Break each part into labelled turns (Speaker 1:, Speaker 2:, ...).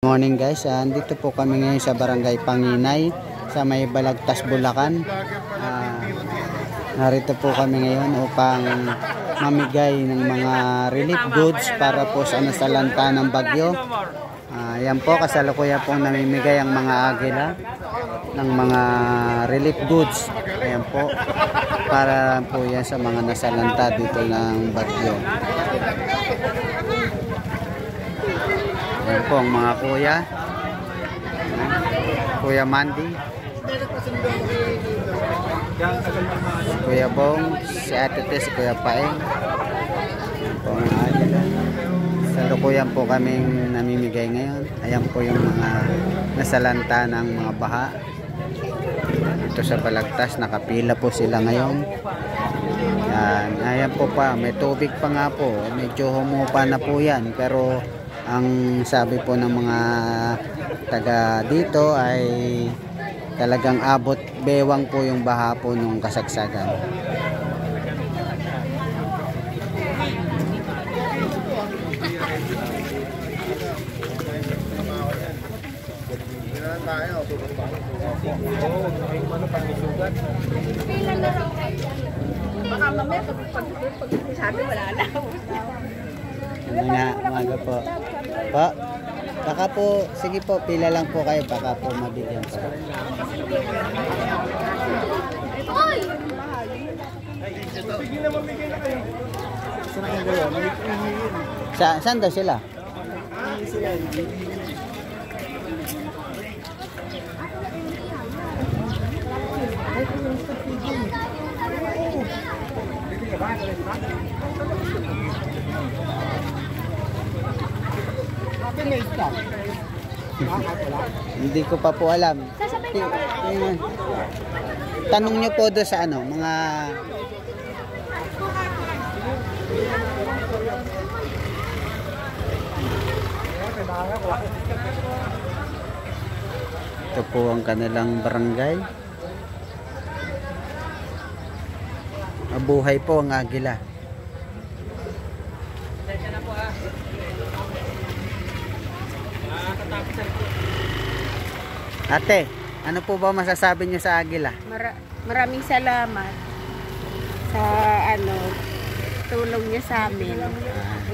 Speaker 1: Morning guys, andito po kami ngayon sa Barangay Panginay sa may Balagtas, Bulacan. Narito po kami ngayon upang mamigay ng mga relief goods para po sa nasalanta ng bagyo. Yan po, kasalukuyan po namimigay ang mga agila ng mga relief goods. Ayan po, para po yan sa mga nasalanta dito ng bagyo. Ayan po ang mga kuya. Kuya Mandy, Kuya Bong, si Ate Tess, si Kuya Paeng. Ayan po mga agila. Salukuyan po kaming namimigay ngayon. Ayan po yung mga nasalanta ng mga baha dito sa Balagtas. Nakapila po sila ngayon. Yan. Ayan po pa, may tubig pa nga po. Medyo humupa na po yan, pero ang sabi po ng mga taga dito ay talagang abot bewang po yung baha po nung kasagsagan.
Speaker 2: Baka mamaya pag sabi wala na.
Speaker 1: Ano nga, umaga po. Po, baka po, sige po, pila lang po kayo, baka po mabigyan po. Saan daw sila? Hindi ko pa po alam. Tanong nyo po doon sa ano, mga ito po ang kanilang barangay. Mabuhay po ang agila. Ate, ano po ba masasabi niyo sa agila?
Speaker 2: Maraming salamat sa tulong niya sa amin.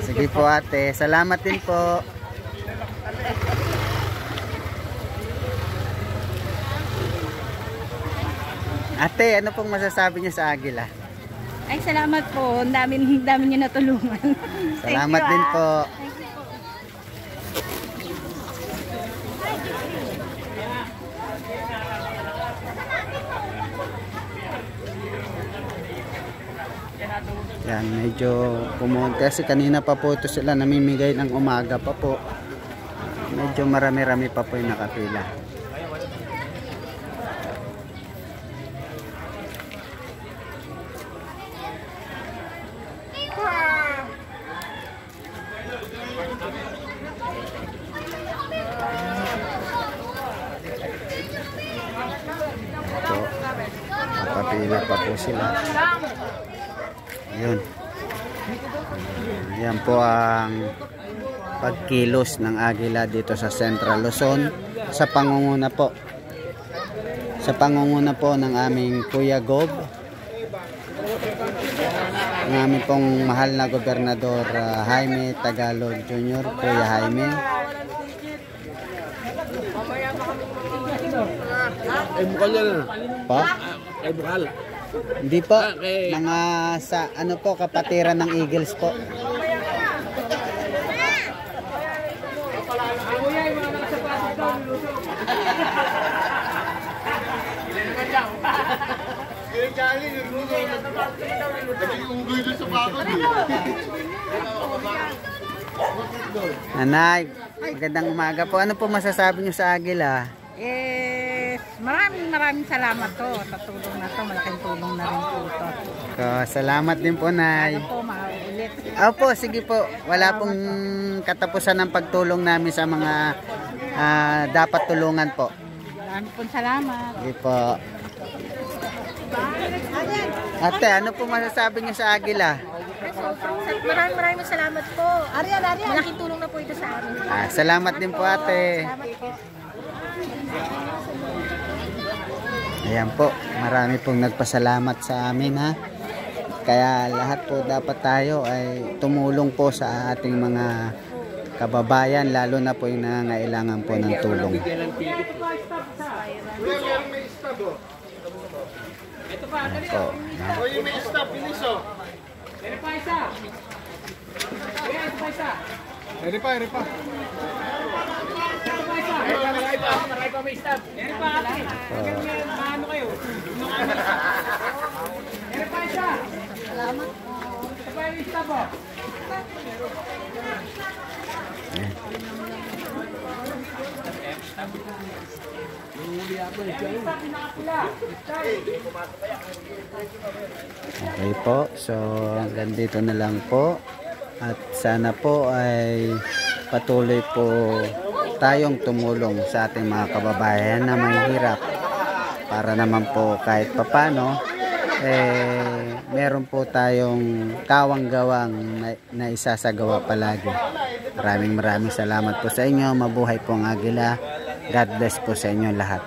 Speaker 1: Sige po ate, salamat din po. Ate, ano pong masasabi niyo sa agila?
Speaker 2: Ay, salamat po. Ang dami niyo natulungan.
Speaker 1: Salamat din po. Yan, medyo pumunta kasi kanina pa po ito sila namimigay ng umaga pa po. Medyo marami-rami pa po yung nakapila. Ito, nakapila pa po sila. Yun. Yan po ang pagkilos ng agila dito sa Central Luzon sa pangunguna po. Sa pangunguna po ng aming Kuya Gob, ng aming pong mahal na Gobernador Jaime Tagalog Jr. Kuya Jaime.
Speaker 3: Ay bukal yan na.
Speaker 1: Po?
Speaker 3: Ay bukal.
Speaker 1: Hindi po, mga sa ano po, kapatiran ng Eagles po. Nanay, magandang umaga po. Ano po masasabi niyo sa agila?
Speaker 2: Maraming salamat to. Sa tulong na to, malaking tulong na rin po ito.
Speaker 1: Salamat din po, Nay.
Speaker 2: Ano po, maulit.
Speaker 1: Opo, sige po. Wala pong katapusan ng pagtulong namin sa mga dapat tulungan po.
Speaker 2: Maraming po salamat.
Speaker 1: Sige po. Ate, ano po masasabi niyo sa agila?
Speaker 4: Maraming salamat po. Malaking tulong na po ito sa amin.
Speaker 1: Salamat din po ate.
Speaker 4: Salamat po.
Speaker 1: Ayan po, marami pong nagpasalamat sa amin ha. Kaya lahat po dapat tayo ay tumulong po sa ating mga kababayan, lalo na po yung nangangailangan po ng tulong. Ayan po. Okay po, so hanggang dito na lang po. At sana po ay patuloy po tayong tumulong sa ating mga kababayan na may hirap, para naman po kahit papano meron po tayong kawang-gawang na isasagawa palagi. Maraming salamat po sa inyo. Mabuhay po ang Agila. God bless po sa inyo lahat.